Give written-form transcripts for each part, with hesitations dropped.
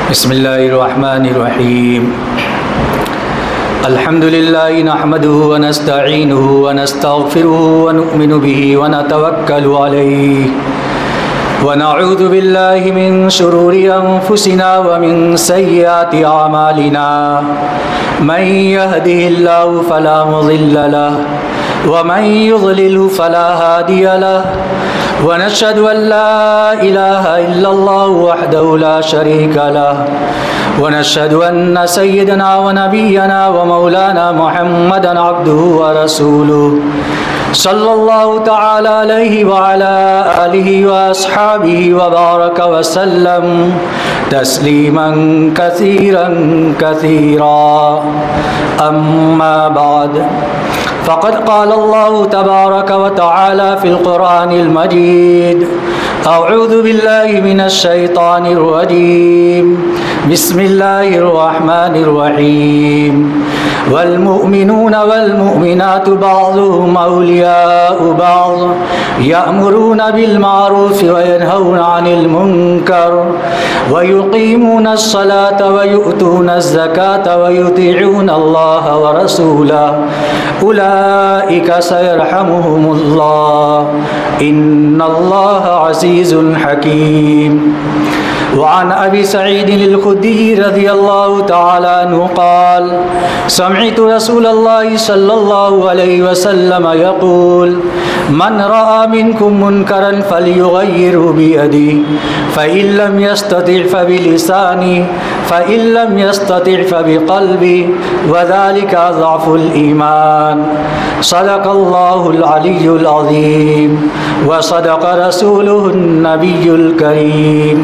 बिस्मिल्लाहिर्रहमानिर्रहीम। अल्हम्दुलिल्लाहि नहमदुहु व नस्तईनुहु व नस्तगफिरुहु व नु'मिनु बिही व नतवक्कलु अलैहि व नऊज़ु बिल्लाहि मिन शुरूरि अनफुसिना व मिन सय्यिआति अमालिना। मन यहदिहिल्लाहु फला मुज़िल्ल लहु व मन युज़लिलहु फला हादिय लहु व नशहदु अन ला इलाहा इल्लल्लाहु वहदहु ला शरीका लहु व नशहदु अन्न सय्यदना व नबियना व मौलाना मुहम्मदन अब्दुहु व रसूलुहु सल्लल्लाहु तआला अलैहि व अला आलिहि व अस्हाबिहि व बारक व सल्लम तस्लीमन कसीरन कसीरा। अम्मा बाद फ़क़द क़ाल अल्लाहु तबारक व तआला फ़िल क़ुरआनिल मजीद अऊज़ु बिल्लाहि मिनश शैतानिर रजीम बिस्मिल्लाहिर रहमानिर रहीम। वल मुमिनूना वल मुमिनातु बअज़ुहुम औलियाउ बअज़ यअमुरूना बिल मारूफ़ व यनहौना अनिल मुनकर व युक़ीमूनस सलाता व युअतूनज़ ज़काता व युतीऊना अल्लाह व रसूलहु उलाइका सयरहमुहुमुल्लाह इन्नल्लाह अज़ीज़ुन हकीम। वअन अबी सईद अल-खुदरी रज़ियल्लाहु तआला अन्हु क़ाल समिअतु रसूलल्लाहि सल्लल्लाहु अलैहि वसल्लम यक़ूल मन रआ मिनकुम मुनकरन फलयुग़य्यिरहु बियदिही फ़इन लम यस्तति' फ़बिलिसानिही फ़इन लम यस्तति' फ़बिक़ल्बिही वज़ालिका अज़अफ़ुल ईमान। सदक़ल्लाहुल अलिय्युल अज़ीम व सदक़ रसूलुहुन नबियुल करीम।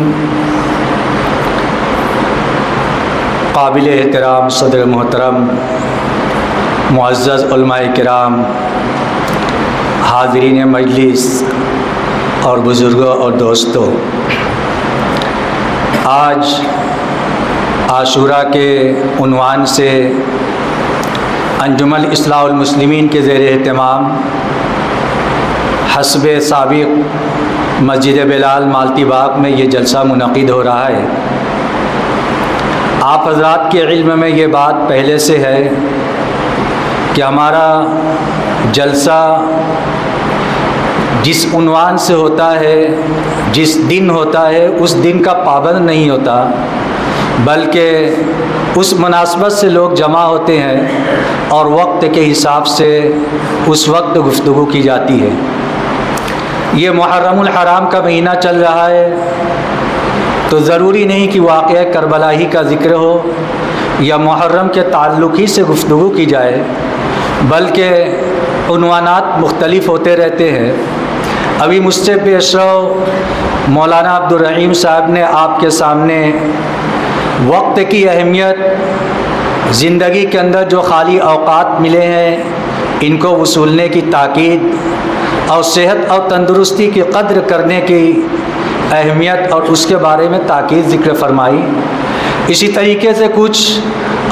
काबिल एहतराम सदर मोहतरम, मुअज़्ज़ज़ उलमाए किराम, हाज़रीन मजलिस और बुज़ुर्गों और दोस्तों, आज आशूरा के उन्वान से अंजुमन इस्लाहुल मुस्लिमीन के ज़ेर एहतमाम हस्बे साबिक़ मस्जिद बिलाल मालती बाग में ये जलसा मुनक़िद हो रहा है। आप हज़रात के इल्म में ये बात पहले से है कि हमारा जलसा जिस उन्वान से होता है, जिस दिन होता है, उस दिन का पाबंद नहीं होता, बल्कि उस मुनासबत से लोग जमा होते हैं और वक्त के हिसाब से उस वक्त गुफ्तगू की जाती है। ये मुहर्रमुल हराम का महीना चल रहा है, तो ज़रूरी नहीं कि वाक़या करबला ही का ज़िक्र हो या मुहर्रम के ताल्लुक़ ही से गुफ्तगू की जाए, बल्कि उन्वानात मुख्तलिफ़ होते रहते हैं। अभी मुझसे पेशरो मौलाना अब्दुल रहीम साहब ने आपके सामने वक्त की अहमियत, ज़िंदगी के अंदर जो खाली औक़ात मिले हैं इनको वसूलने की ताकीद और सेहत और तंदुरुस्ती की कद्र करने की अहमियत और उसके बारे में ताकीद ज़िक्र फरमाई। इसी तरीके से कुछ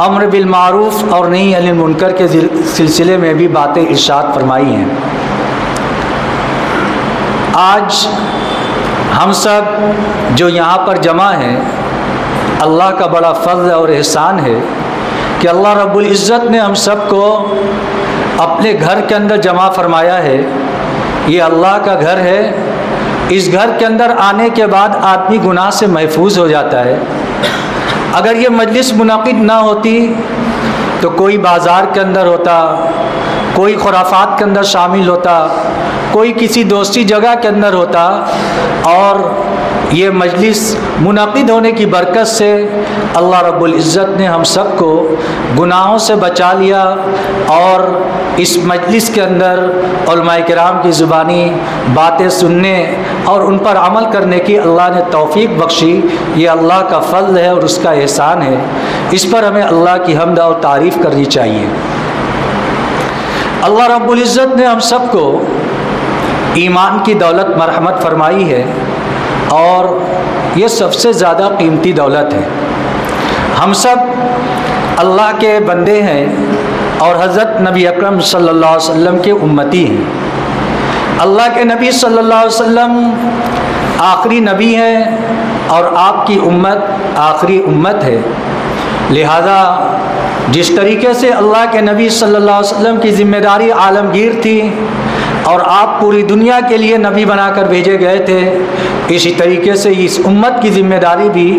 अम्र बिल मारूफ़ और नही अनिल मुनकर के सिलसिले में भी बातें इरशाद फरमाई हैं। आज हम सब जो यहाँ पर जमा हैं, अल्लाह का बड़ा फ़ज़्ल और एहसान है कि अल्लाह रब्बुल इज़्ज़त ने हम सब को अपने घर के अंदर जमा फरमाया है। ये अल्लाह का घर है। इस घर के अंदर आने के बाद आदमी गुनाह से महफूज हो जाता है। अगर ये मजलिस मुनाकिद ना होती तो कोई बाज़ार के अंदर होता, कोई खुराफात के अंदर शामिल होता, कोई किसी दोस्ती जगह के अंदर होता, और ये मजलिस मुनाकिद होने की बरकत से अल्लाह रब्बुल इज़्ज़त ने हम सब को गुनाहों से बचा लिया और इस मजलिस के अंदर उलमाए किराम की ज़ुबानी बातें सुनने और उन पर अमल करने की अल्लाह ने तौफ़ीक़ बख्शी। ये अल्लाह का फ़ज़्ल है और उसका एहसान है। इस पर हमें अल्लाह की हम्द और तारीफ़ करनी चाहिए। अल्लाह रब्बुल इज़्ज़त ने हम सब को ईमान की दौलत मरहमत फरमाई है और ये सबसे ज़्यादा कीमती दौलत है। हम सब अल्लाह के बंदे हैं और हज़रत नबी अकरम सल्लल्लाहु अलैहि वसल्लम के उम्मती हैं। अल्लाह के नबी सल्लल्लाहु अलैहि वसल्लम आखिरी नबी हैं और आपकी उम्मत आखिरी उम्मत है। लिहाजा जिस तरीके से अल्लाह के नबी सल्लल्लाहु अलैहि वसल्लम की ज़िम्मेदारी आलमगीर थी और आप पूरी दुनिया के लिए नबी बनाकर भेजे गए थे, इसी तरीके से इस उम्मत की ज़िम्मेदारी भी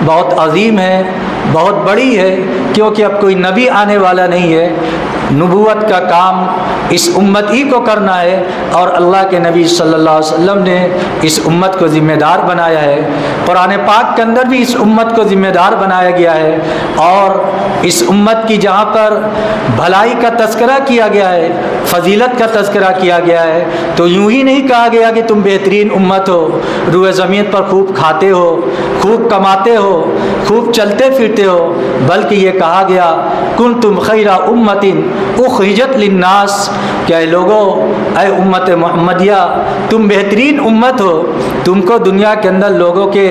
बहुत अजीम है, बहुत बड़ी है, क्योंकि अब कोई नबी आने वाला नहीं है। नबूवत का काम इस उम्मत ही को करना है और अल्लाह के नबी सल्लल्लाहु अलैहि वसल्लम ने इस उम्मत को ज़िम्मेदार बनाया है। कुरान पाक के अंदर भी इस उम्मत को ज़िम्मेदार बनाया गया है और इस उम्मत की जहाँ पर भलाई का तज़किरा किया गया है, फजीलत का तज़किरा किया गया है, तो यूँ ही नहीं कहा गया कि तुम बेहतरीन उम्मत हो, रूए ज़मीन पर खूब खाते हो, खूब कमाते हो, खूब चलते फिरते हो, बल्कि ये कहा गया कुंतुम खैरा उम्मतिन उखरिजत लिन्नास, क्या लोगों, ऐ उम्मत मोहम्मदिया, तुम बेहतरीन उम्मत हो, तुमको दुनिया के अंदर लोगों के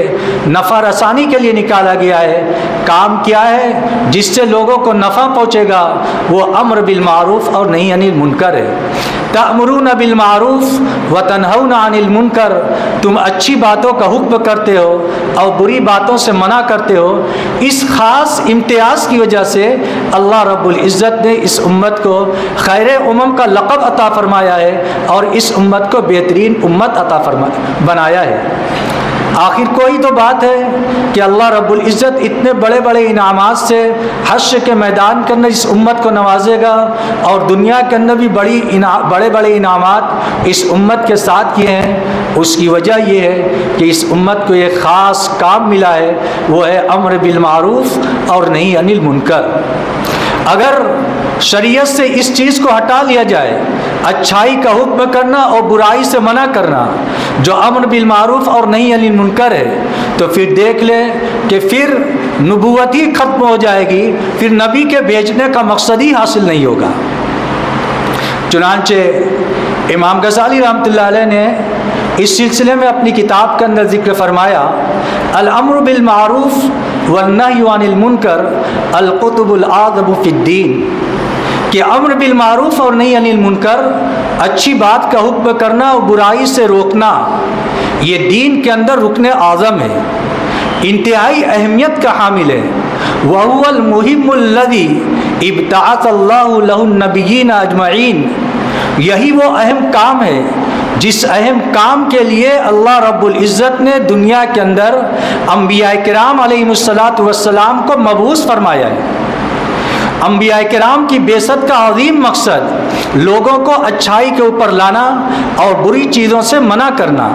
नफ़ा रसानी के लिए निकाला गया है। काम क्या है जिससे लोगों को नफ़ा पहुँचेगा? वो अम्र बिल मारूफ़ और नही अनिल मुनकर है। तअमुरून बिल मारूफ़ व तनहौना अनिल मुनकर, तुम अच्छी बातों का हुक्म करते हो और बुरी बातों से मना करते हो। इस ख़ास इम्तियाज़ की वजह से अल्लाह रब्बुल इज़्ज़त ने इस उम्मत को खैर उम्म का लक़ब अता फ़रमाया है और इस उम्मत को बेहतरीन उम्मत अता बनाया है। आखिर कोई तो बात है कि अल्लाह रब्बुल इज़्ज़त इतने बड़े बड़े इनामात से हश्र के मैदान के अंदर इस उम्मत को नवाजेगा और दुनिया के अंदर भी बड़े बड़े इनामात इस उम्मत के साथ किए हैं। उसकी वजह यह है कि इस उम्मत को एक ख़ास काम मिला है, वो है अम्र बिल मारूफ़ और नही अनिल मुनकर। अगर शरीयत से इस चीज़ को हटा लिया जाए, अच्छाई का हुक्म करना और बुराई से मना करना, जो अम्र बिल मारूफ़ और नही अनिल मुनकर है, तो फिर देख ले कि फिर नबूवत ही ख़त्म हो जाएगी, फिर नबी के भेजने का मकसद ही हासिल नहीं होगा। चुनांचे इमाम गज़ाली रहमतुल्लाह अलैह ने इस सिलसिले में अपनी किताब के अंदर ज़िक्र फरमाया, अल अम्र बिल मारूफ़ व नही अनिल मुनकर अल कुतुबुल आज़म फ़िद्दीन, कि अम्र बिल मारूफ़ और नही अनिल मुनकर, अच्छी बात का हुक्म करना और बुराई से रोकना, ये दीन के अंदर रुकने आज़म है, इंतहाई अहमियत का हामिल है। वहुवल मुहिम्मुल्लज़ी इब्तअसल्लाहु लहुन नबिय्यीन अजमईन, यही वो अहम काम है जिस अहम काम के लिए अल्लाह रब्बुल इज़्ज़त ने दुनिया के अंदर अंबिया किराम अलैहिमुस्सलातु वस्सलाम को मबूस फरमाया है। अंबिया किराम की बेसत का अजीम मकसद लोगों को अच्छाई के ऊपर लाना और बुरी चीज़ों से मना करना।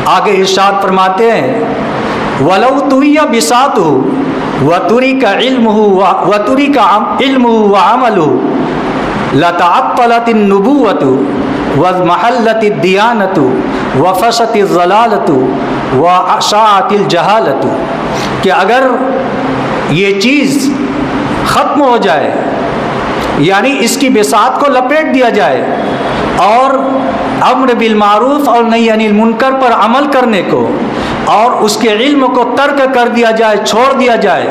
आगे इरशाद फरमाते हैं, वलौ तुइया बिसातु वतुरी का इल्मुहु व अमलुहु लतअत्तलतिन नुबुव्वतु वज़महल्लतिद दियानतु व फशतिज़ ज़लालतु व अशाअतिल जहालतु, कि अगर ये चीज़ ख़त्म हो जाए, यानी इसकी बिसात को लपेट दिया जाए और अम्र बिल मारूफ़ और नही अनिल मुनकर पर अमल करने को और उसके इल्म को तर्क कर दिया जाए, छोड़ दिया जाए,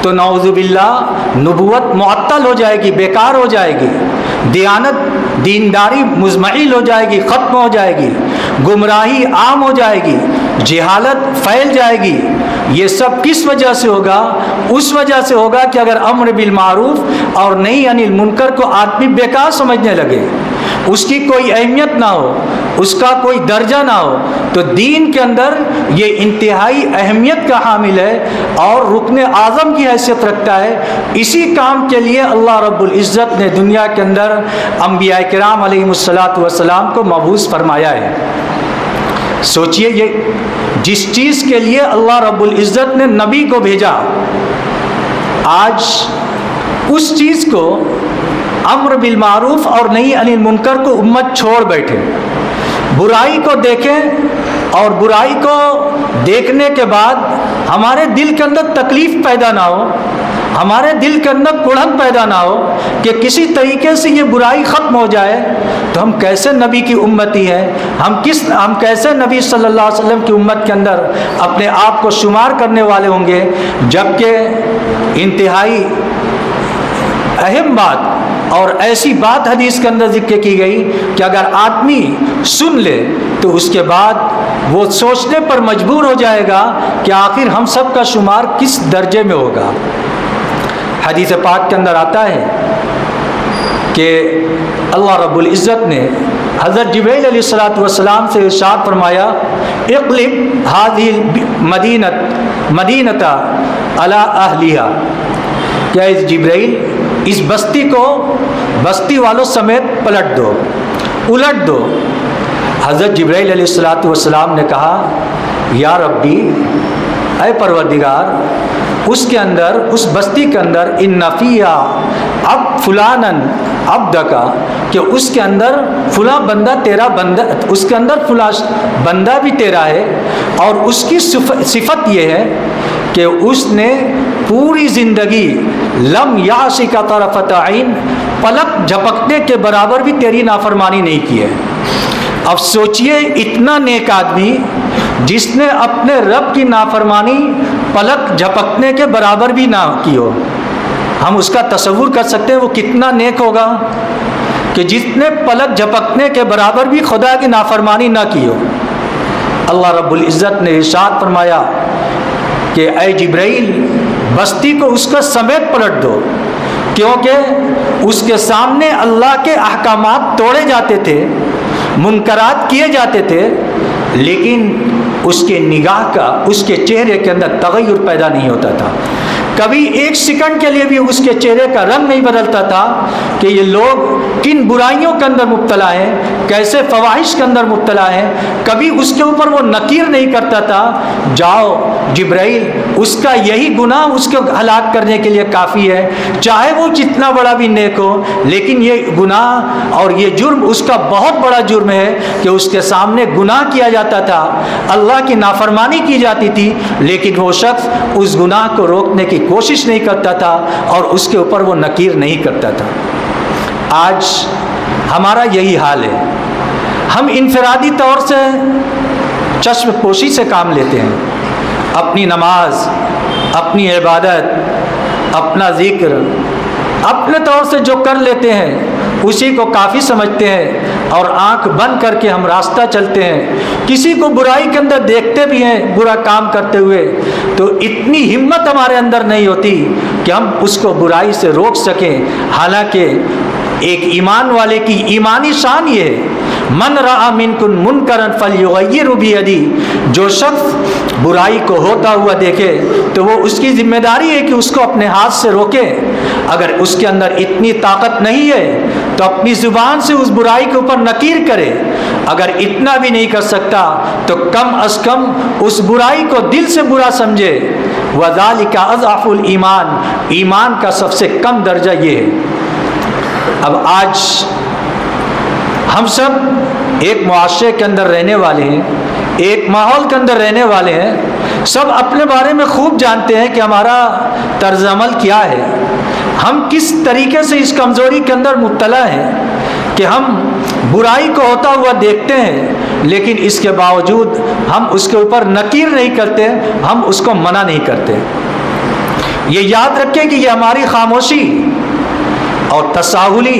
तो नऊज़ुबिल्लाह नबूवत मुअत्तल हो जाएगी, बेकार हो जाएगी, दियानत दीनदारी मुज़मइल हो जाएगी, ख़त्म हो जाएगी, गुमराही आम हो जाएगी, जहालत फैल जाएगी। ये सब किस वजह से होगा? उस वजह से होगा कि अगर अम्र बिल मारूफ़ और नही अनिल मुनकर को आदमी बेकार समझने लगे, उसकी कोई अहमियत ना हो, उसका कोई दर्जा ना हो, तो दीन के अंदर ये इंतहाई अहमियत का हामिल है और रुकने आज़म की हैसियत रखता है। इसी काम के लिए अल्लाह रब्बुल इज़्ज़त ने दुनिया के अंदर अंबिया किराम अलैहिमुस्सलातु वस्सलाम को मबूस फरमाया है। सोचिए, ये जिस चीज़ के लिए अल्लाह रब्बुल इज़्ज़त ने नबी को भेजा, आज उस चीज़ को अम्र बिल मारूफ़ और नही अनिल मुनकर को उम्मत छोड़ बैठे। बुराई को देखें और बुराई को देखने के बाद हमारे दिल के अंदर तकलीफ़ पैदा ना हो, हमारे दिल के अंदर कुढ़न पैदा ना हो कि किसी तरीके से ये बुराई ख़त्म हो जाए, तो हम कैसे नबी की उम्मती हैं, हम कैसे नबी सल्लल्लाहु अलैहि वसल्लम की उम्मत के अंदर अपने आप को शुमार करने वाले होंगे। जबकि इंतहाई अहम बात और ऐसी बात हदीस के अंदर जिक्र की गई कि अगर आदमी सुन ले तो उसके बाद वो सोचने पर मजबूर हो जाएगा कि आखिर हम सब का शुमार किस दर्जे में होगा। हदीस पाक के अंदर आता है कि अल्लाह रब्बुल इज़्ज़त ने हज़रत जिब्रील अलैहिस्सलाम से इरशाद फरमाया, इक़लिब हाज़िल मदीनता अला अहलिहा, क्या इस जिब्रील इस बस्ती को बस्ती वालों समेत पलट दो, उलट दो। हज़रत जिब्रील अलैहिस्सलाम ने कहा, या रब्बी, ऐ परवरदिगार, उसके अंदर, उस बस्ती के अंदर इन नफ़िया अब फुलानन अब्दका, कि उसके अंदर फुला बंदा तेरा बंदा, उसके अंदर फुला बंदा भी तेरा है, और उसकी सिफत ये है कि उसने पूरी ज़िंदगी लम याशिका तरफ़त ऐन, पलक झपकने के बराबर भी तेरी नाफरमानी नहीं की है। अब सोचिए, इतना नेक आदमी जिसने अपने रब की नाफरमानी पलक झपकने के बराबर भी ना की हो, हम उसका तसव्वुर कर सकते हैं वो कितना नेक होगा कि जिसने पलक झपकने के बराबर भी खुदा की नाफरमानी ना की हो। अल्लाह रब्बुल इज़्ज़त ने इरशाद फरमाया कि ऐ जिब्राइल, बस्ती को उसका समेत पलट दो, क्योंकि उसके सामने अल्लाह के अहकामात तोड़े जाते थे, मुनकरात किए जाते थे, लेकिन उसके निगाह का, उसके चेहरे के अंदर तगय्युर पैदा नहीं होता था। कभी एक सेकंड के लिए भी उसके चेहरे का रंग नहीं बदलता था कि ये लोग किन बुराइयों के अंदर मुब्तला हैं, कैसे फवाहिश के अंदर मुब्तला हैं। कभी उसके ऊपर वो नकीर नहीं करता था, जाओ जिब्राइल, उसका यही गुनाह उसको हलाक करने के लिए काफ़ी है, चाहे वो जितना बड़ा भी नेक हो, लेकिन ये गुनाह और ये जुर्म उसका बहुत बड़ा जुर्म है कि उसके सामने गुनाह किया जाता था, अल्लाह की नाफरमानी की जाती थी, लेकिन वो शख्स उस गुनाह को रोकने की कोशिश नहीं करता था और उसके ऊपर वो नकीर नहीं करता था। आज हमारा यही हाल है। हम इनफरादी तौर से चश्मपोशी से काम लेते हैं, अपनी नमाज, अपनी इबादत, अपना ज़िक्र अपने तौर से जो कर लेते हैं उसी को काफ़ी समझते हैं और आंख बंद करके हम रास्ता चलते हैं। किसी को बुराई के अंदर देखते भी हैं बुरा काम करते हुए, तो इतनी हिम्मत हमारे अंदर नहीं होती कि हम उसको बुराई से रोक सकें। हालांकि एक ईमान वाले की ईमानी शान ये है, मन रआ मिनकुम मुनकरन फलयुगय्यिरहु बियदी, जो शख्स बुराई को होता हुआ देखे तो वो उसकी जिम्मेदारी है कि उसको अपने हाथ से रोके। अगर उसके अंदर इतनी ताकत नहीं है तो अपनी ज़ुबान से उस बुराई के ऊपर नकीर करे। अगर इतना भी नहीं कर सकता तो कम अज़ कम उस बुराई को दिल से बुरा समझे। वज़ालिका अज़अफ़ुल ईमान, ईमान का सबसे कम दर्जा ये है। अब आज हम सब एक मुआशरे के अंदर रहने वाले हैं, एक माहौल के अंदर रहने वाले हैं, सब अपने बारे में खूब जानते हैं कि हमारा तर्ज अमल क्या है, हम किस तरीके से इस कमज़ोरी के अंदर मुब्तला हैं कि हम बुराई को होता हुआ देखते हैं, लेकिन इसके बावजूद हम उसके ऊपर नकीर नहीं करते, हम उसको मना नहीं करते। ये याद रखें कि ये हमारी खामोशी और तसाहुली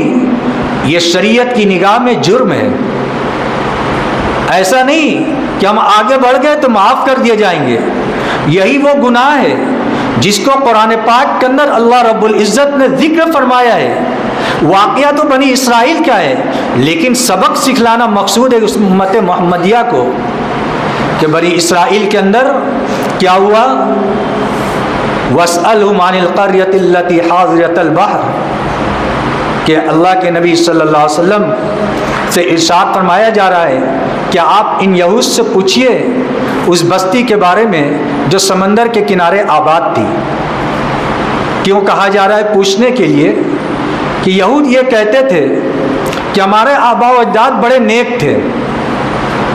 ये शरीयत की निगाह में जुर्म है। ऐसा नहीं कि हम आगे बढ़ गए तो माफ़ कर दिए जाएंगे। यही वो गुनाह है जिसको कुरान पाक के अंदर अल्लाह रब्बुल इज़्ज़त ने जिक्र फरमाया है। वाक़या तो बनी इसराइल का है, लेकिन सबक सिखलाना मकसूद है उस उम्मत मोहम्मदिया को कि बनी इसराइल के अंदर क्या हुआ। वस्अलहुम अनिल क़र्यतिल्लती हाज़िरतल बहर, कि अल्लाह के नबी सल्लल्लाहु अलैहि वसल्लम से इरशाद फरमाया जा रहा है कि आप इन यहूद से पूछिए उस बस्ती के बारे में जो समंदर के किनारे आबाद थी। क्यों कहा जा रहा है पूछने के लिए कि यहूद ये कहते थे कि हमारे आबा व अजदाद बड़े नेक थे,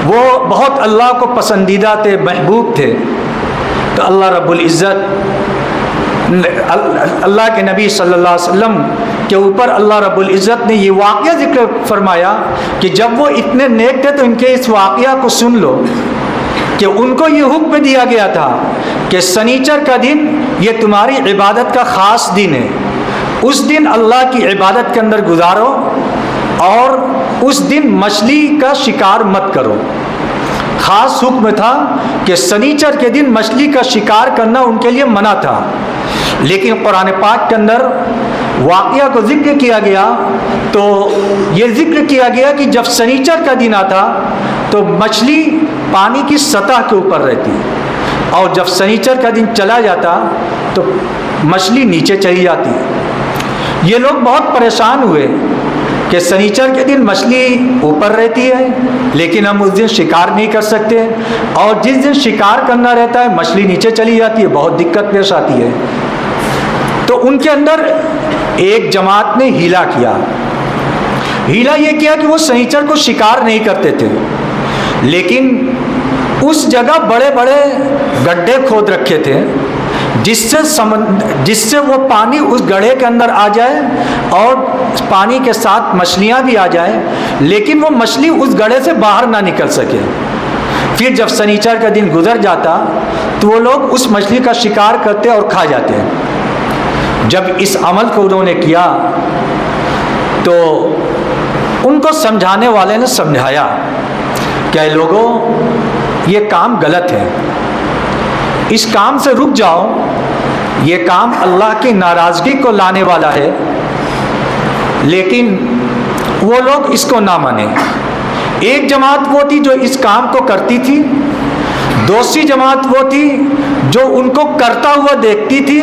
वो बहुत अल्लाह को पसंदीदा थे, महबूब थे। तो अल्लाह रब्बुल इज़्ज़त, अल्लाह के नबी सल्लल्लाहु अलैहि वसल्लम के ऊपर अल्लाह रब्बुल इज़्ज़त ने ये वाक़या ज़िक्र फरमाया कि जब वो इतने नेक थे तो इनके इस वाक़या को सुन लो कि उनको ये हुक्म दिया गया था कि सनीचर का दिन ये तुम्हारी इबादत का ख़ास दिन है, उस दिन अल्लाह की इबादत के अंदर गुजारो और उस दिन मछली का शिकार मत करो। ख़ास हुक्म था कि शनीचर के दिन मछली का शिकार करना उनके लिए मना था। लेकिन कुरान पाक के अंदर वाक़या को जिक्र किया गया तो ये जिक्र किया गया कि जब शनीचर का दिन आता तो मछली पानी की सतह के ऊपर रहती और जब शनीचर का दिन चला जाता तो मछली नीचे चली जाती। ये लोग बहुत परेशान हुए कि शनीचर के दिन मछली ऊपर रहती है लेकिन हम उस दिन शिकार नहीं कर सकते, और जिस दिन शिकार करना रहता है मछली नीचे चली जाती है, बहुत दिक्कत पेश आती है। तो उनके अंदर एक जमात ने हीला किया। हीला ये किया कि वो शनीचर को शिकार नहीं करते थे, लेकिन उस जगह बड़े बड़े गड्ढे खोद रखे थे जिससे वो पानी उस गड्ढे के अंदर आ जाए और पानी के साथ मछलियाँ भी आ जाए, लेकिन वो मछली उस गड्ढे से बाहर ना निकल सके। फिर जब शनीचर का दिन गुजर जाता तो वो लोग उस मछली का शिकार करते और खा जाते। जब इस अमल को उन्होंने किया तो उनको समझाने वाले ने समझाया कि लोगों ये काम गलत है, इस काम से रुक जाओ, ये काम अल्लाह की नाराज़गी को लाने वाला है। लेकिन वो लोग इसको ना माने। एक जमात वो थी जो इस काम को करती थी, दूसरी जमात वो थी जो उनको करता हुआ देखती थी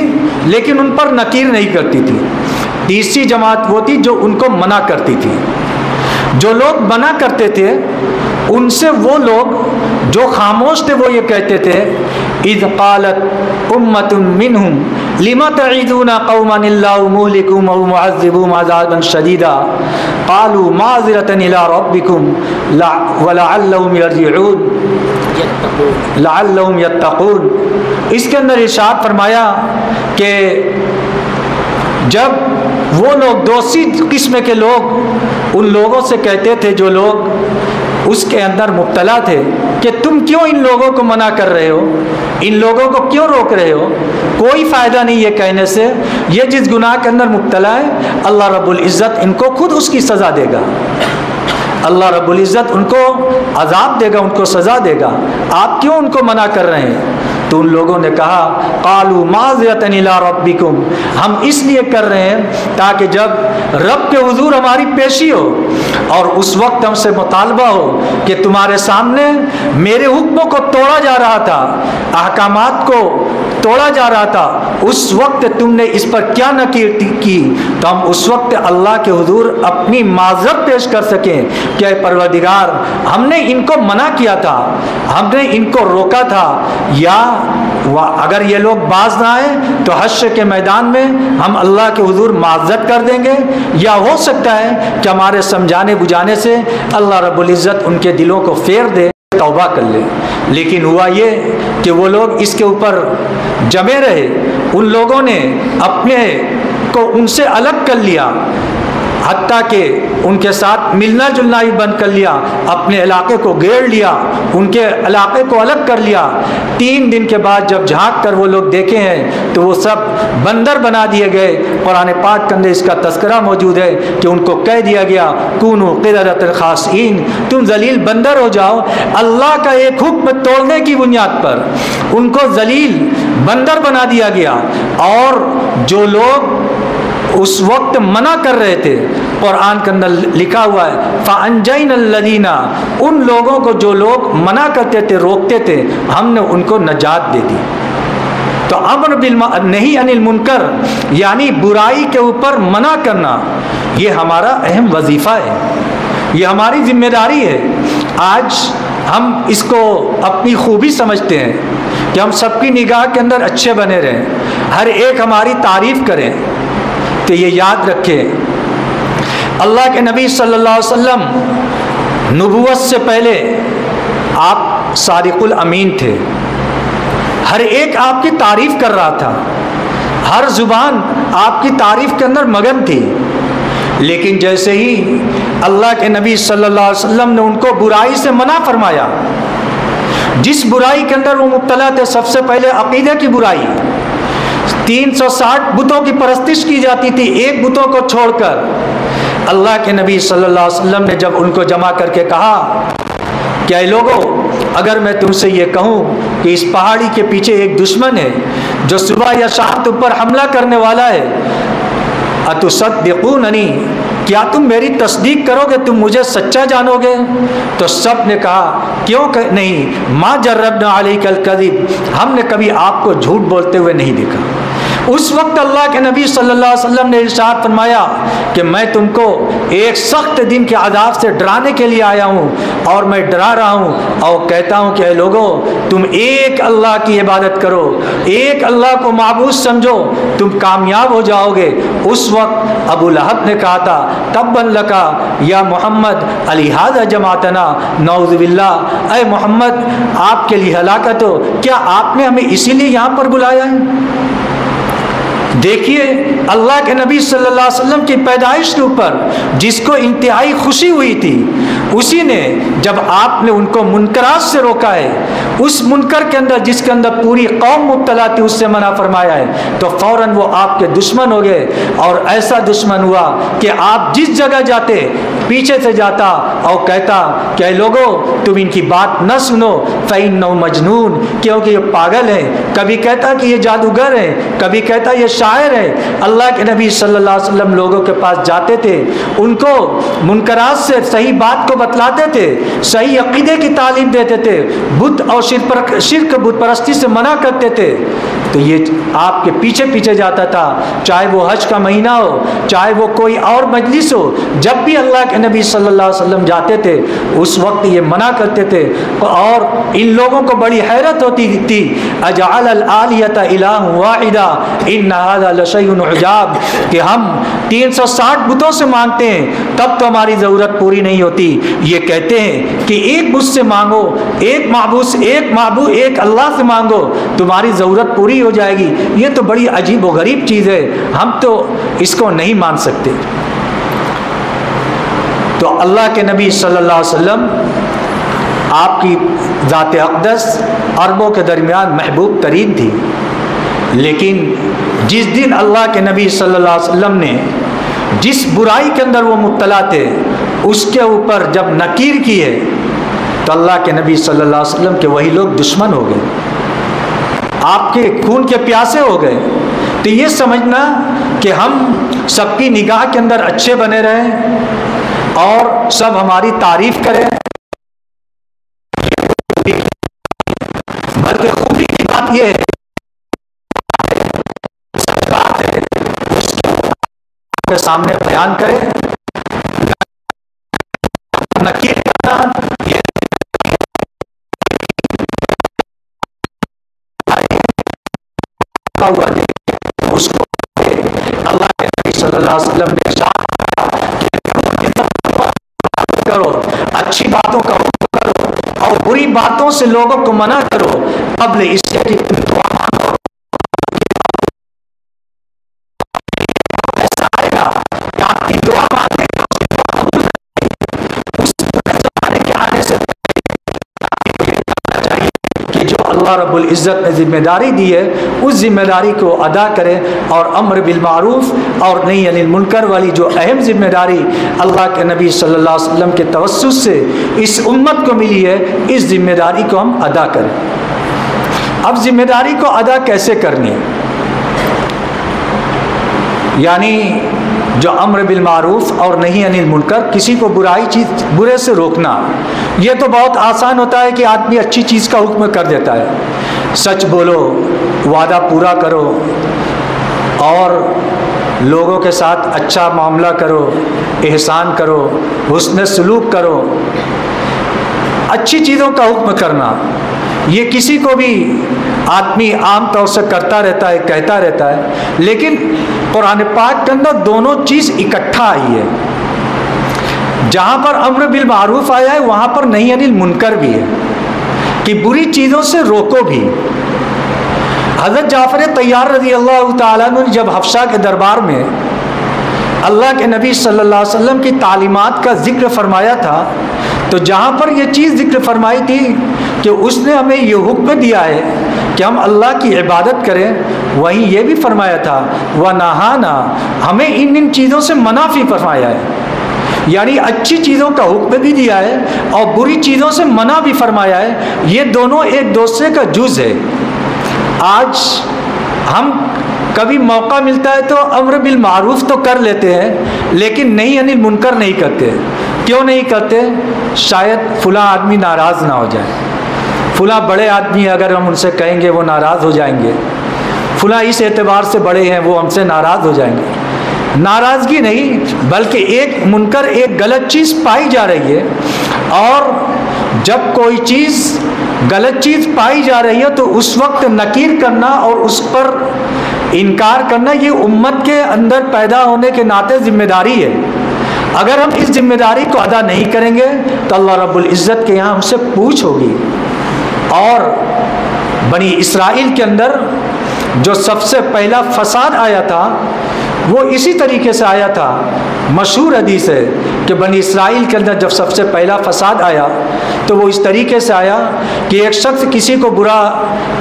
लेकिन उन पर नकीर नहीं करती थी, तीसरी जमात वो थी जो उनको मना करती थी। जो लोग मना करते थे उनसे वो लोग जो खामोश थे वो ये कहते थे, इज़ क़ालत उम्मतुन मिनहुम लिमा तईदूना कौमन अल्लाहु मुहलिकुहुम व मुअज़्ज़िबुहुम अज़ाबन शदीदा क़ालू माज़िरतन इला रब्बिकुम व लअल्लहुम यरजिऊन लअल्लहुम यत्तक़ून। इसके अंदर इरशाद फरमाया कि जब वो लोग दूसरी किस्म के लोग उन लोगों से कहते थे जो लोग उसके अंदर मुब्तला थे कि तुम क्यों इन लोगों को मना कर रहे हो, इन लोगों को क्यों रोक रहे हो, कोई फ़ायदा नहीं ये कहने से, ये जिस गुनाह के अंदर मुब्तला है अल्लाह रब्बुल इज़्ज़त इनको खुद उसकी सज़ा देगा, अल्लाह रब्बुल इज़्ज़त उनको अज़ाब देगा, उनको सज़ा देगा, आप क्यों उनको मना कर रहे हैं। तो उन लोगों ने कहा क़ालू माज़िरतन इला रब्बिकुम, हम इसलिए कर रहे हैं ताकि जब रब के हुज़ूर हमारी पेशी हो और उस वक्त हमसे मुतालबा हो कि तुम्हारे सामने मेरे हुक्मों को तोड़ा जा रहा था, अहकामात को तोड़ा जा रहा था, उस वक्त तुमने इस पर क्या नकीर की, तो हम उस वक्त अल्लाह के हुज़ूर अपनी माज़रत पेश कर सकें कि परवरदिगार हमने इनको मना किया था, हमने इनको रोका था, या अगर ये लोग बाज ना आए तो हश्र के मैदान में हम अल्लाह के हुज़ूर माज़रत कर देंगे, या हो सकता है कि हमारे समझाने बुझाने से अल्लाह रब्बुल इज़्ज़त उनके दिलों को फेर दे, तौबा कर ले। लेकिन हुआ ये कि वो लोग इसके ऊपर जमे रहे, उन लोगों ने अपने को उनसे अलग कर लिया, हत्ता कि उनके साथ मिलना जुलना ही बंद कर लिया, अपने इलाके को घेर लिया, उनके इलाके को अलग कर लिया। 3 दिन के बाद जब झांक कर वो लोग देखे हैं तो वो सब बंदर बना दिए गए। कुरान पाक के अंदर इसका तस्करा मौजूद है कि उनको कह दिया गया कूनू क़िरदतन ख़ासिईन, तुम जलील बंदर हो जाओ। अल्लाह का एक हुक्म तोड़ने की बुनियाद पर उनको जलील बंदर बना दिया गया। और जो लोग उस वक्त मना कर रहे थे, कुरान के अंदर लिखा हुआ है फ़अनजैनल्लज़ीना, उन लोगों को जो लोग मना करते थे, रोकते थे, हमने उनको नजात दे दी। तो अम्र बिल नही अनिल मुनकर यानी बुराई के ऊपर मना करना, ये हमारा अहम वजीफ़ा है, ये हमारी जिम्मेदारी है। आज हम इसको अपनी खूबी समझते हैं कि हम सबकी निगाह के अंदर अच्छे बने रहें, हर एक हमारी तारीफ़ करें। तो ये याद रखें अल्लाह के नबी सल्लल्लाहु अलैहि वसल्लम नबूवत से पहले आप सादिकुल अमीन थे, हर एक आपकी तारीफ़ कर रहा था, हर ज़ुबान आपकी तारीफ़ के अंदर मगन थी। लेकिन जैसे ही अल्लाह के नबी सल्लल्लाहु अलैहि वसल्लम ने उनको बुराई से मना फरमाया, जिस बुराई के अंदर वो मुब्तला थे, सबसे पहले अक़ीदे की बुराई, 360 बुतों की परस्तिश की जाती थी एक बुतों को छोड़कर। अल्लाह के नबी सल्लल्लाहु अलैहि वसल्लम ने जब उनको जमा करके कहा क्या लोगों अगर मैं तुमसे ये कहूँ कि इस पहाड़ी के पीछे एक दुश्मन है जो सुबह या शाम तुम पर हमला करने वाला है, अतुसद्दिक़ूननी, क्या तुम मेरी तस्दीक करोगे, तुम मुझे सच्चा जानोगे? तो सब ने कहा क्यों नहीं, मा जर्रबना अलैकल कज़िब, हमने कभी आपको झूठ बोलते हुए नहीं देखा। उस वक्त अल्लाह के नबी सल्लल्लाहु अलैहि वसल्लम ने इरशाद फरमाया कि मैं तुमको एक सख्त दिन के अज़ाब से डराने के लिए आया हूँ और मैं डरा रहा हूँ और कहता हूँ कि लोगों, तुम एक अल्लाह की इबादत करो, एक अल्लाह को माबूद समझो, तुम कामयाब हो जाओगे। उस वक्त अबू लहब ने कहा था तब्बन लका या मोहम्मद अलिहाज़ा जमातना, नऊज़ुबिल्लाह, अय मोहम्मद आपके लिए हलाकत हो, क्या आपने हमें इसीलिए यहाँ पर बुलाया है? देखिए अल्लाह के नबी सल्लल्लाहु अलैहि वसल्लम की पैदाइश के ऊपर जिसको इंतहाई खुशी हुई थी, उसी ने जब आपने उनको मुनकरात से रोका है, उस मुनकर के अंदर जिसके अंदर पूरी कौम मुब्तला थी, उससे मना फरमाया है, तो फ़ौरन वो आपके दुश्मन हो गए। और ऐसा दुश्मन हुआ कि आप जिस जगह जाते पीछे से जाता और कहता कि लोगों तुम इनकी बात न सुनो, फ़इन्नहु मजनून, क्योंकि ये पागल है। कभी कहता कि ये जादूगर है, कभी कहता ये शायर है। अल्लाह के नबी सल्लल्लाहु अलैहि वसल्लम लोगों के पास जाते थे, उनको मुनकरात से सही बात को बतलाते थे, सही अकीदे की तालीम देते थे, बुत और शिर्क बुत परस्ती से मना करते थे। तो ये आपके पीछे पीछे जाता था, चाहे वो हज का महीना हो, चाहे वो कोई और मजलिस हो, जब भी अल्लाह के नबी सल्लल्लाहु अलैहि वसल्लम जाते थे उस वक्त ये मना करते थे। और इन लोगों को बड़ी हैरत होती थी, अजअल आलियता इलाहु वाहिदा इन्ना हाज़ा लशैउन उजाब, कि हम 360 बुतों से मांगते हैं तब तो हमारी ज़रूरत पूरी नहीं होती। ये कहते हैं कि एक बुत से मांगो, एक माबूद एक अल्लाह से मांगो, तुम्हारी ज़रूरत पूरी हो जाएगी। ये तो बड़ी अजीब व गरीब चीज़ है, हम तो इसको नहीं मान सकते। तो अल्लाह के नबी सल्लल्लाहु अलैहि वसल्लम आपकी ज़ात अक़दस अरबों के दरमियान महबूब तरीन थी, लेकिन जिस दिन अल्लाह के नबी सल्लल्लाहु अलैहि वसल्लम ने जिस बुराई के अंदर वो मुब्तला थे उसके ऊपर जब नकीर की है, तो अल्लाह के नबी सल्लल्लाहु अलैहि वसल्लम के वही लोग दुश्मन हो गए, आपके खून के प्यासे हो गए। तो ये समझना कि हम सबकी निगाह के अंदर अच्छे बने रहें और सब हमारी तारीफ करें, बल्कि खूबी की बात यह है, सच बात है, उसके सामने बयान करें। नकीर करना हुआ उसको अल्लाह के नबी सल्लल्लाहु अलैहि वसल्लम ने करो, अच्छी बातों का करो और बुरी बातों से लोगों को मना करो, अब इससे कि तुम दुआ मांगो, ऐसा आएगा कि आपकी दुआ मांगने के आने से कि जो अल्लाह रब्बुल इज़्ज़त ने जिम्मेदारी दी है उस जिम्मेदारी को अदा करें। और अम्र बिल मारूफ और नही अनिल मुनकर वाली जो अहम जिम्मेदारी अल्लाह के नबी सल्लल्लाहु अलैहि वसल्लम के तवस्सुस से इस उम्मत को मिली है, इस जिम्मेदारी को हम अदा करें। अब जिम्मेदारी को अदा कैसे करनी है, यानी जो अम्र बिल मारूफ और नहीं अनिल मुनकर, किसी को बुरे से रोकना, ये तो बहुत आसान होता है कि आदमी अच्छी चीज़ का हुक्म कर देता है, सच बोलो, वादा पूरा करो और लोगों के साथ अच्छा मामला करो, एहसान करो, हुस्न सलूक करो, अच्छी चीज़ों का हुक्म करना, ये किसी को भी आदमी आम तौर से करता रहता है, कहता रहता है। लेकिन कुरान पाक के अंदर दोनों चीज़ इकट्ठा आई है, जहाँ पर अम्र बिल मारूफ आया है वहाँ पर नहीं अनिल मुनकर भी है कि बुरी चीज़ों से रोको भी। हज़रत जाफ़र तैयार रज़ी अल्लाह ताला अन्हु ने जब हफ्सा के दरबार में अल्लाह के नबी सल्लल्लाहु अलैहि वसल्लम की तालीमात का जिक्र फरमाया था, तो जहाँ पर यह चीज़ जिक्र फरमाई थी कि उसने हमें ये हुक्म दिया है कि हम अल्लाह की इबादत करें, वहीं ये भी फरमाया था व नहाना, हमें इन चीज़ों से मना भी फरमाया है। यानी अच्छी चीज़ों का हुक्म भी दिया है और बुरी चीज़ों से मना भी फरमाया है। ये दोनों एक दूसरे का जुज़ है। आज हम कभी मौका मिलता है तो अम्र बिल मारूफ तो कर लेते हैं, लेकिन नहीं अनिल मुनकर नहीं करते। क्यों नहीं करते? शायद फुला आदमी नाराज़ ना हो जाए, फुला बड़े आदमी अगर हम उनसे कहेंगे वो नाराज़ हो जाएंगे, फुला इस एतबार से बड़े हैं वो हमसे नाराज़ हो जाएंगे। नाराज़गी नहीं, बल्कि एक मुनकर, एक गलत चीज़ पाई जा रही है, और जब कोई चीज़ गलत चीज़ पाई जा रही है तो उस वक्त नकीर करना और उस पर इनकार करना ये उम्मत के अंदर पैदा होने के नाते ज़िम्मेदारी है। अगर हम इस जिम्मेदारी को अदा नहीं करेंगे तो अल्लाह रब्बुल इज़्ज़त के यहाँ हमसे पूछ होगी। और बनी इसराइल के अंदर जो सबसे पहला फसाद आया था वो इसी तरीके से आया था। मशहूर हदीस है कि बनी इसराइल के अंदर जब सबसे पहला फसाद आया तो वो इस तरीके से आया कि एक शख्स किसी को बुरा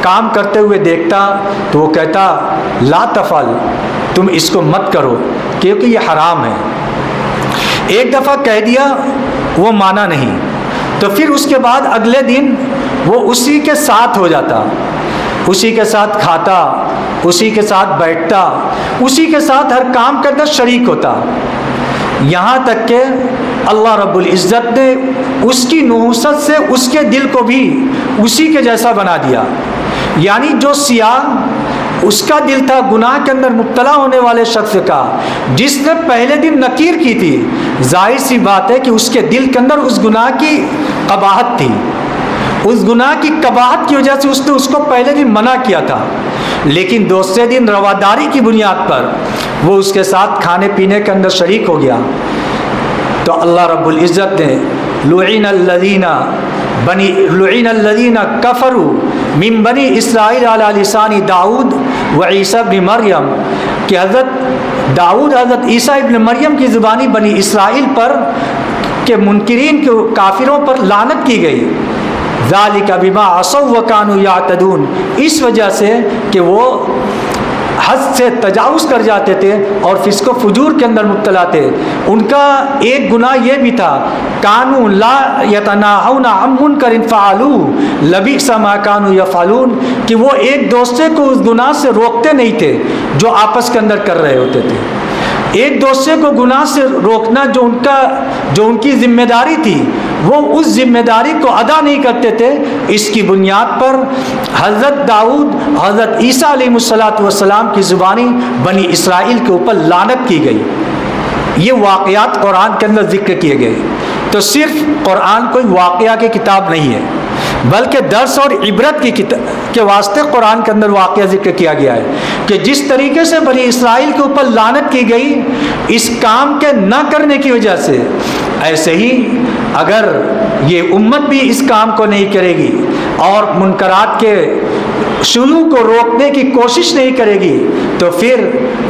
काम करते हुए देखता तो वो कहता ला तफल, तुम इसको मत करो क्योंकि ये हराम है। एक दफ़ा कह दिया, वो माना नहीं, तो फिर उसके बाद अगले दिन वो उसी के साथ हो जाता, उसी के साथ खाता, उसी के साथ बैठता, उसी के साथ हर काम करता, शरीक होता। यहाँ तक कि अल्लाह रब्बुल इज़्ज़त ने उसकी नहुसत से उसके दिल को भी उसी के जैसा बना दिया। यानी जो सियाह उसका दिल था गुनाह के अंदर मुब्तला होने वाले शख्स का, जिसने पहले दिन नकीर की थी, जाहिर सी बात है कि उसके दिल के अंदर उस गुनाह की कबाहत थी। उस गुनाह की कबाहत की वजह से उसने उसको पहले दिन मना किया था, लेकिन दूसरे दिन रवादारी की बुनियाद पर वो उसके साथ खाने पीने के अंदर शरीक हो गया। तो अल्लाह रब्बुल इज़्ज़त ने लुईन अल्लज़ीना कफ़रू मिन बनी इसराइल अला लिसानी दाऊद व ईसा इब्न मरियम, कि हज़रत दाऊद हज़रत ईसा इब्न मरियम की ज़ुबानी बनी इसराइल पर के मुनकिरीन के काफिरों पर लानत की गई। ज़ालिका बिमा असौ व कानू यातदून, इस वजह से कि वो हद से तजावुज़ कर जाते थे और फिस्को फुजूर के अंदर मुब्तला थे। उनका एक गुनाह ये भी था, कानू ला यतनाहौना अन मुनकरिन फ़अलू लबिअसा मा कानू यफ़अलून, कि वो एक दूसरे को उस गुनाह से रोकते नहीं थे जो आपस के अंदर कर रहे होते थे। एक दूसरे को गुनाह से रोकना जो उनकी जिम्मेदारी थी, वो उस जिम्मेदारी को अदा नहीं करते थे। इसकी बुनियाद पर हज़रत दाऊद, हज़रत ईसा अलैहिस्सलातु वस्सलाम की ज़ुबानी बनी इसराइल के ऊपर लानत की गई। ये वाक़यात कुरान के अंदर ज़िक्र किए गए। तो सिर्फ कुरान कोई वाक़या की किताब नहीं है, बल्कि दर्स और इबरत के वास्ते कुरान के अंदर वाक़या ज़िक्र किया गया है कि जिस तरीके से बनी इसराइल के ऊपर लानत की गई इस काम के न करने की वजह से, ऐसे ही अगर ये उम्मत भी इस काम को नहीं करेगी और मुनकरात के शुरू को रोकने की कोशिश नहीं करेगी तो फिर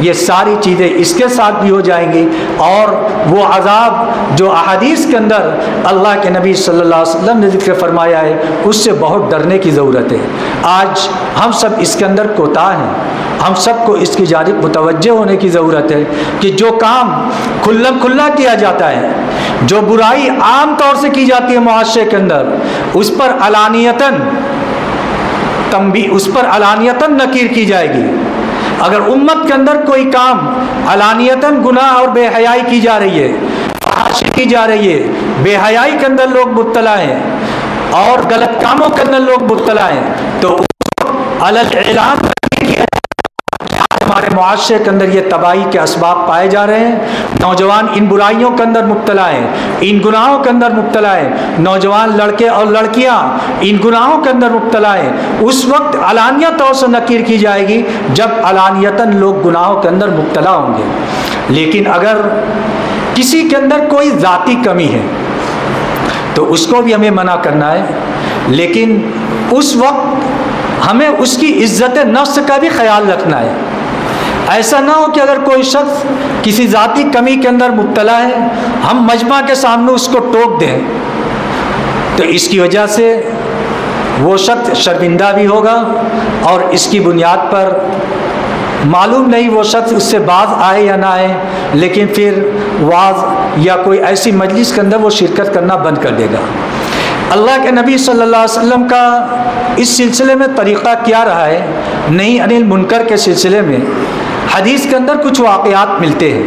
ये सारी चीज़ें इसके साथ भी हो जाएंगी। और वो अज़ाब जो अहादीस के अंदर अल्लाह के नबी सल्लल्लाहु अलैहि वसल्लम ने ज़िक्र फरमाया है, उससे बहुत डरने की ज़रूरत है। आज हम सब इसके अंदर कोताह हैं, हम सबको इसकी जानिब मुतवज्जे होने की ज़रूरत है कि जो काम खुल्लम खुल्ला किया जाता है, जो बुराई आम तौर से की जाती है मुआशरे के अंदर, उस पर अलानियतन नकीर की जाएगी। अगर उम्मत के अंदर कोई काम अलानियतन गुनाह और बेहयाई की जा रही है, फहाशी की जा रही है, बेहयाई के अंदर लोग मुब्तला हैं और गलत कामों के अंदर लोग मुब्तला हैं, तो अलग ऐलान हमारे मुआशरे के अंदर ये तबाही के असबाब पाए जा रहे हैं। नौजवान इन बुराइयों के अंदर मुब्तला हैं, इन गुनाहों के अंदर मुब्तला हैं। नौजवान लड़के और लड़कियां इन गुनाहों के अंदर मुब्तला हैं। उस वक्त अलानिया तौर से नकीर की जाएगी जब अलानियतन लोग गुनाहों के अंदर मुब्तला होंगे। लेकिन अगर किसी के अंदर कोई ज़ाती कमी है तो उसको भी हमें मना करना है, लेकिन उस वक्त हमें उसकी इज्जत नफ्स का भी ख्याल रखना है। ऐसा ना हो कि अगर कोई शख्स किसी ज़ाती कमी के अंदर मुब्तला है, हम मजमा के सामने उसको टोक दें, तो इसकी वजह से वो शख्स शर्मिंदा भी होगा और इसकी बुनियाद पर मालूम नहीं वो शख्स उससे बाज आए या ना आए, लेकिन फिर वाज या कोई ऐसी मजलिस के अंदर वो शिरकत करना बंद कर देगा। अल्लाह के नबी सल्लल्लाहु अलैहि वसल्लम का इस सिलसिले में तरीक़ा क्या रहा है, नहीं अनिल मुनकर के सिलसिले में हदीस के अंदर कुछ वाक़यात मिलते हैं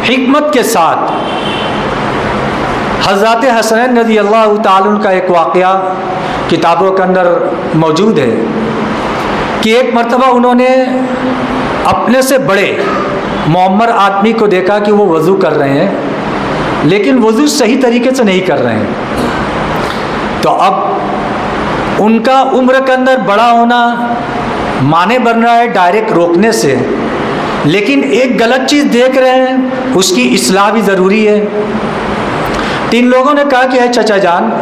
हिकमत के साथ। हज़रत हसनैन रज़ी अल्लाह ताला अन्हु का एक वाक़या किताबों के अंदर मौजूद है कि एक मर्तबा उन्होंने अपने से बड़े मुअम्मर आदमी को देखा कि वो वज़ू कर रहे हैं, लेकिन वज़ू सही तरीके से नहीं कर रहे हैं। तो अब उनका उम्र के अंदर बड़ा होना माने बन रहा है डायरेक्ट रोकने से, लेकिन एक गलत चीज़ देख रहे हैं, उसकी इस्लाह भी ज़रूरी है। तीन लोगों ने कहा कि है चाचा जान,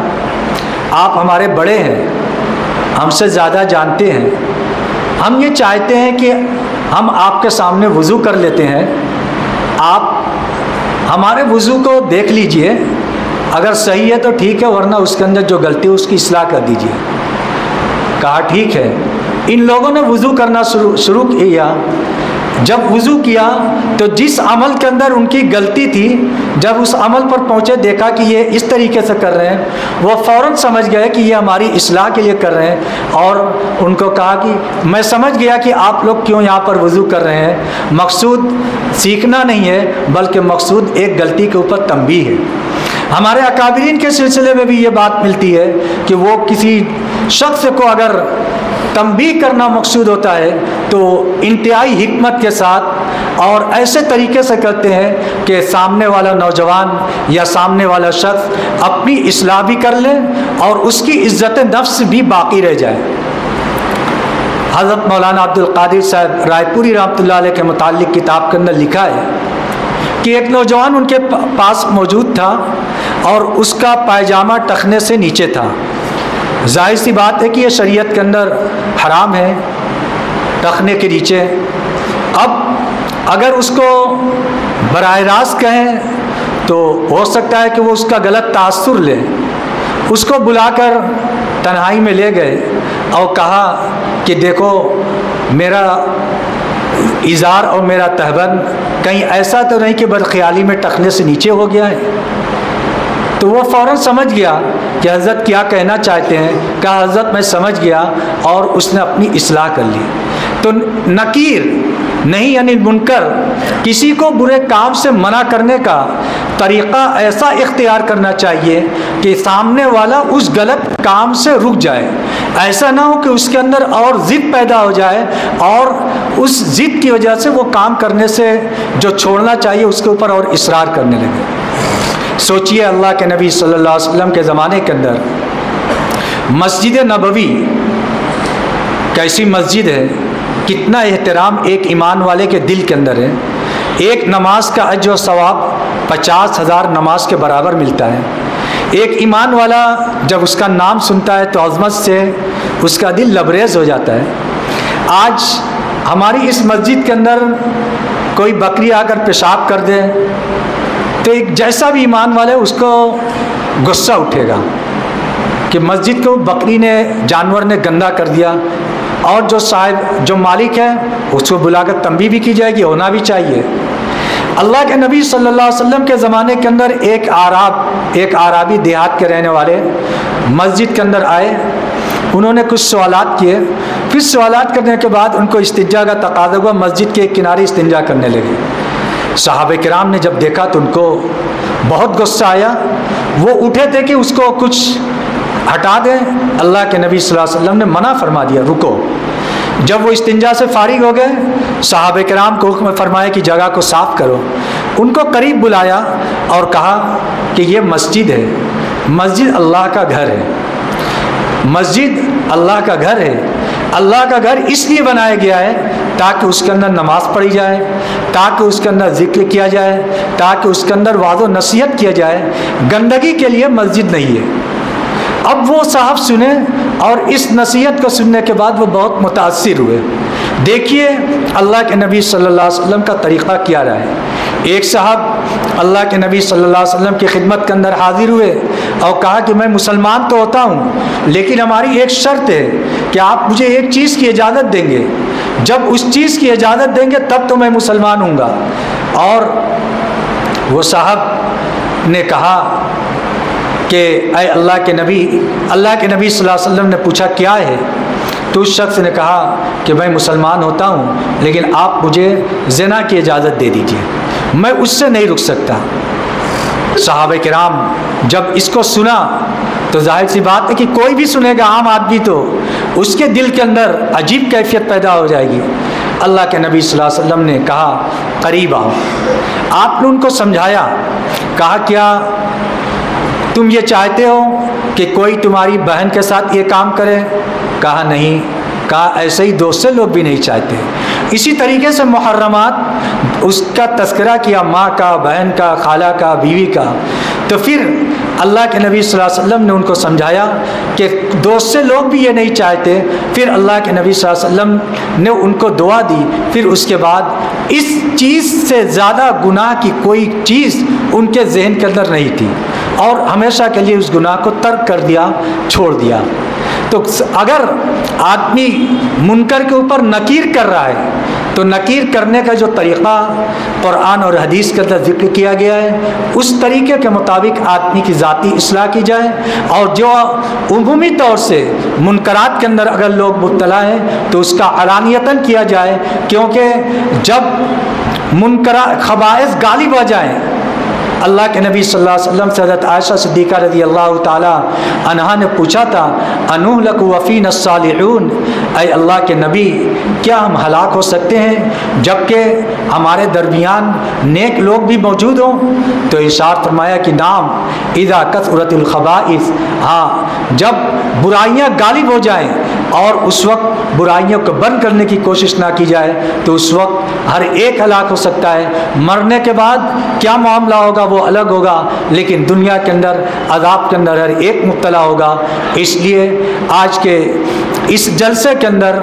आप हमारे बड़े हैं, हमसे ज़्यादा जानते हैं, हम ये चाहते हैं कि हम आपके सामने वज़ू कर लेते हैं, आप हमारे वज़ू को देख लीजिए, अगर सही है तो ठीक है, वरना उसके अंदर जो गलती है उसकी इस्लाह कर दीजिए। कहा ठीक है। इन लोगों ने वज़ू करना शुरू किया। जब वज़ू किया तो जिस अमल के अंदर उनकी गलती थी, जब उस अमल पर पहुँचे देखा कि ये इस तरीके से कर रहे हैं, वो फ़ौरन समझ गए कि ये हमारी इस्लाह के लिए कर रहे हैं। और उनको कहा कि मैं समझ गया कि आप लोग क्यों यहाँ पर वज़ू कर रहे हैं, मकसूद सीखना नहीं है, बल्कि मकसूद एक गलती के ऊपर तंबीह है। हमारे अकाबिरीन के सिलसिले में भी ये बात मिलती है कि वो किसी शख्स को अगर तंबीह करना मकसूद होता है तो इंतहाई हिकमत के साथ और ऐसे तरीके से करते हैं कि सामने वाला नौजवान या सामने वाला शख्स अपनी इस्लाह भी कर ले और उसकी इज़्ज़त नफ्स भी बाकी रह जाए। हज़रत मौलाना अब्दुल कादिर साहब रायपुरी रहमतुल्लाह अलैह के मुताल्लिक़ किताब के अंदर लिखा है कि एक नौजवान उनके पास मौजूद था और उसका पायजामा टखने से नीचे था। जाहिर सी बात है कि यह शरीयत के अंदर हराम है टखने के नीचे। अब अगर उसको बराह रास्त कहें तो हो सकता है कि वो उसका गलत तासुर ले। उसको बुलाकर तन्हाई में ले गए और कहा कि देखो, मेरा इज़ार और मेरा तहबंद कहीं ऐसा तो नहीं कि बदख्याली में टखने से नीचे हो गया है। तो वो फ़ौरन समझ गया कि हज़रत क्या कहना चाहते हैं। कहा हज़रत मैं समझ गया, और उसने अपनी इस्लाह कर ली। तो नकीर नहीं यानी मुनकर, किसी को बुरे काम से मना करने का तरीक़ा ऐसा इख्तियार करना चाहिए कि सामने वाला उस गलत काम से रुक जाए। ऐसा ना हो कि उसके अंदर और ज़िद पैदा हो जाए और उस ज़िद की वजह से वो काम करने से जो छोड़ना चाहिए उसके ऊपर और इसरार करने लगे। सोचिए, अल्लाह के नबी सल्लल्लाहु अलैहि वसल्लम के ज़माने के अंदर मस्जिद नबवी कैसी मस्जिद है, कितना एहतराम एक ईमान वाले के दिल के अंदर है। एक नमाज का अज्र व सवाब 50,000 नमाज के बराबर मिलता है। एक ईमान वाला जब उसका नाम सुनता है तो अज़मत से उसका दिल लबरेज़ हो जाता है। आज हमारी इस मस्जिद के अंदर कोई बकरी आकर पेशाब कर दे तो एक जैसा भी ईमान वाला है उसको गुस्सा उठेगा कि मस्जिद को बकरी ने, जानवर ने गंदा कर दिया। और जो साहिब, जो मालिक है, उसको बुलाकर तंबीह भी की जाएगी, होना भी चाहिए। अल्लाह के नबी सल्लल्लाहु अलैहि वसल्लम के ज़माने के अंदर एक आराबी देहात के रहने वाले मस्जिद के अंदर आए। उन्होंने कुछ सवालात किए। फिर सवालात करने के बाद उनको इस्तिंजा का तकाज़ा हुआ, मस्जिद के किनारे इस्तिंजा करने लगे। सहाबे किराम ने जब देखा तो उनको बहुत गुस्सा आया। वो उठे थे कि उसको कुछ हटा दें। अल्लाह के नबी सल्लल्लाहु अलैहि वसल्लम ने मना फरमा दिया, रुको। जब वो इस्तिंजा से फारिग हो गए, सहाबे किराम को हुक्म फरमाया कि जगह को साफ़ करो। उनको करीब बुलाया और कहा कि ये मस्जिद है, मस्जिद अल्लाह का घर है, मस्जिद अल्लाह का घर है। अल्लाह का घर इसलिए बनाया गया है ताकि उसके अंदर नमाज पढ़ी जाए, ताकि उसके अंदर जिक्र किया जाए, ताकि उसके अंदर वाज़ो नसीहत किया जाए। गंदगी के लिए मस्जिद नहीं है। अब वो साहब सुने और इस नसीहत को सुनने के बाद वो बहुत मुतासिर हुए। देखिए अल्लाह के नबी सल्लल्लाहु अलैहि वसल्लम का तरीक़ा क्या रहा है। एक साहब अल्लाह के नबी सल्लल्लाहु अलैहि वसल्लम की खिदमत के अंदर हाजिर हुए और कहा कि मैं मुसलमान तो होता हूँ, लेकिन हमारी एक शर्त है कि आप मुझे एक चीज़ की इजाज़त देंगे, जब उस चीज़ की इजाज़त देंगे तब तो मैं मुसलमान हूँगा। और वो साहब ने कहा कि ऐ अल्लाह के नबी सल्लल्लाहु अलैहि वसल्लम ने पूछा क्या है? तो उस शख्स ने कहा कि मैं मुसलमान होता हूँ, लेकिन आप मुझे ज़िना की इजाज़त दे दीजिए, मैं उससे नहीं रुक सकता। सहाबा किराम जब इसको सुना तो जाहिर सी बात है कि कोई भी सुनेगा, आम आदमी, तो उसके दिल के अंदर अजीब कैफियत पैदा हो जाएगी। अल्लाह के नबी सल्लल्लाहु अलैहि वसल्लम ने कहा करीब आओ। आपने उनको समझाया, कहा क्या तुम ये चाहते हो कि कोई तुम्हारी बहन के साथ ये काम करे? कहा नहीं। कहा ऐसे ही दूसरे लोग भी नहीं चाहते। इसी तरीके से मुहर्रमात उसका तस्करा किया, माँ का, बहन का, खाला का, बीवी का। तो फिर अल्लाह के नबी सल्लल्लाहु अलैहि वसल्लम ने उनको समझाया कि दूसरे लोग भी ये नहीं चाहते। फिर अल्लाह के नबी सल्लल्लाहु अलैहि वसल्लम ने उनको दुआ दी। फिर उसके बाद इस चीज़ से ज़्यादा गुनाह की कोई चीज़ उनके जहन के अंदर नहीं थी और हमेशा के लिए उस गुनाह को तर्क कर दिया, छोड़ दिया। तो अगर आदमी मुनकर के ऊपर नकीर कर रहा है तो नकीर करने का जो तरीक़ा कुरान और हदीस के अंदर जिक्र किया गया है, उस तरीके के मुताबिक आदमी की ज़ाती इस्लाह की जाए। और जो उमूमी तौर से मुनकरात के अंदर अगर लोग मुब्तला हैं तो उसका अलानियतन किया जाए, क्योंकि जब मुनकरा खबाइस गालिब आ जाएँ। अल्लाह के नबी सल्लल्लाहु अलैहि वसल्लम से हज़रत आयशा सिद्दीक़ा रज़ी अल्लाह ताला अन्हा ने पूछा था, अनुहलकु वफ़ीना सालिहून, ऐ अल्लाह के नबी क्या हम हलाक हो सकते हैं जबकि हमारे दरमियान नेक लोग भी मौजूद हों? तो इरशाद फरमाया कि नाम इज़ा कसरतुल खबाइस, हाँ जब बुराइयाँ गालिब हो जाएँ और उस वक्त बुराइयों को बंद करने की कोशिश ना की जाए तो उस वक्त हर एक हलाक हो सकता है। मरने के बाद क्या मामला होगा वो अलग होगा, लेकिन दुनिया के अंदर अज़ाब के अंदर हर एक मुब्तला होगा। इसलिए आज के इस जलसे के अंदर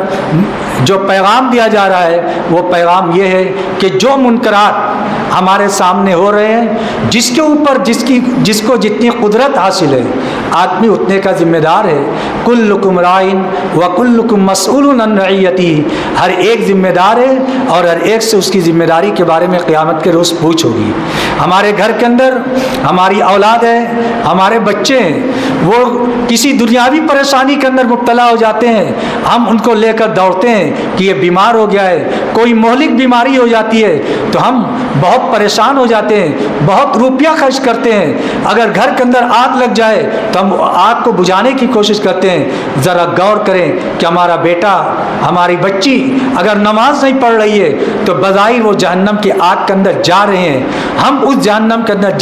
जो पैगाम दिया जा रहा है वो पैगाम ये है कि जो मुनकरात हमारे सामने हो रहे हैं, जिसके ऊपर जिसको जितनी कुदरत हासिल है, आदमी उतने का जिम्मेदार है। कुल्लुकुम राइन व कुल्लुकुम मसऊलुन अन रइयती, हर एक जिम्मेदार है और हर एक से उसकी ज़िम्मेदारी के बारे में क़यामत के रोज़ पूछ होगी। हमारे घर के अंदर हमारी औलाद है, हमारे बच्चे हैं, वो किसी दुनियावी परेशानी के अंदर मुब्तला हो जाते हैं, हम उनको लेकर दौड़ते हैं कि ये बीमार हो गया है, कोई मोहलिक बीमारी हो जाती है तो हम बहुत परेशान हो जाते हैं, बहुत रुपया खर्च करते हैं। अगर घर के अंदर आग लग जाए तो हम आग को बुझाने की कोशिश करते हैं। ज़रा गौर करें कि हमारा बेटा, हमारी बच्ची अगर नमाज नहीं पढ़ रही है तो बज़ाहिर वो जहन्नम की आग के अंदर जा रहे हैं। हम उस जहन्नम के अंदर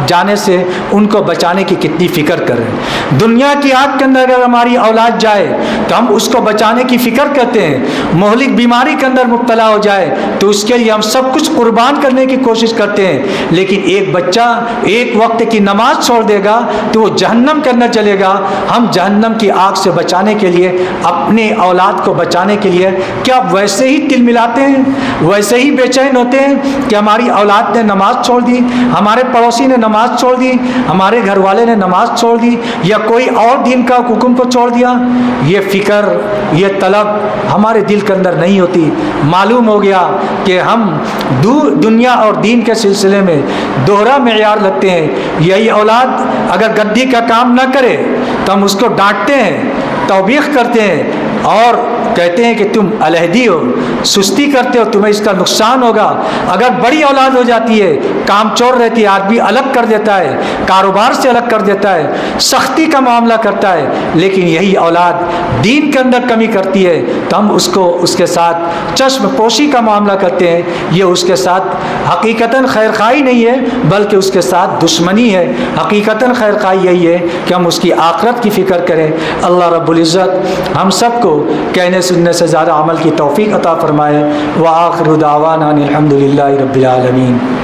जाने से उनको बचाने की कितनी फ़िक्र कर रहे हैं। दुनिया की आग के अंदर अगर हमारी औलाद जाए तो हम उसको बचाने की फ़िक्र करते हैं। मोहलिक बीमारी के अंदर मुब्तला हो जाए तो उसके लिए हम सब कुछ कुर्बान करने की कोशिश करते हैं। लेकिन एक बच्चा एक वक्त की नमाज छोड़ देगा तो वो जहन्नम के अंदर चलेगा। हम जहन्नम की आग से बचाने के लिए, अपने औलाद को बचाने के लिए क्या वैसे ही तिल मिलाते हैं, वैसे ही बेचैन होते हैं कि हमारी औलाद ने नमाज छोड़ दी, हमारे पड़ोसी ने नमाज छोड़ दी, हमारे घर वाले ने नमाज छोड़ दी, या कोई और दीन का हुक्म को छोड़ दिया? ये फ़िक्र, ये तलब हमारे दिल के अंदर नहीं होती। मालूम हो गया कि हम दुनिया और दीन के सिलसिले में दोहरा मेयार लगते हैं। यही औलाद अगर गद्दी का काम ना करे तो हम उसको डांटते हैं, तौबीख करते हैं और कहते हैं कि तुम अलहदी हो, सुस्ती करते हो, तुम्हें इसका नुकसान होगा। अगर बड़ी औलाद हो जाती है, काम चोर रहती है, आदमी अलग कर देता है, कारोबार से अलग कर देता है, सख्ती का मामला करता है। लेकिन यही औलाद दीन के अंदर कमी करती है तो हम उसको उसके साथ चश्म पोशी का मामला करते हैं। ये उसके साथ हकीकतन खैर खाई नहीं है बल्कि उसके साथ दुश्मनी है। हकीकतन खैर खाई यही है कि हम उसकी आखिरत की फ़िक्र करें। अल्लाह रब्बुल इज़्ज़त हम सबको कहने सुनने से ज़्यादा अमल की तौफ़ीक़ अता फ़रमाए। व आखिरु दावाना अनिल हम्दुलिल्लाहि रब्बिल आलमीन।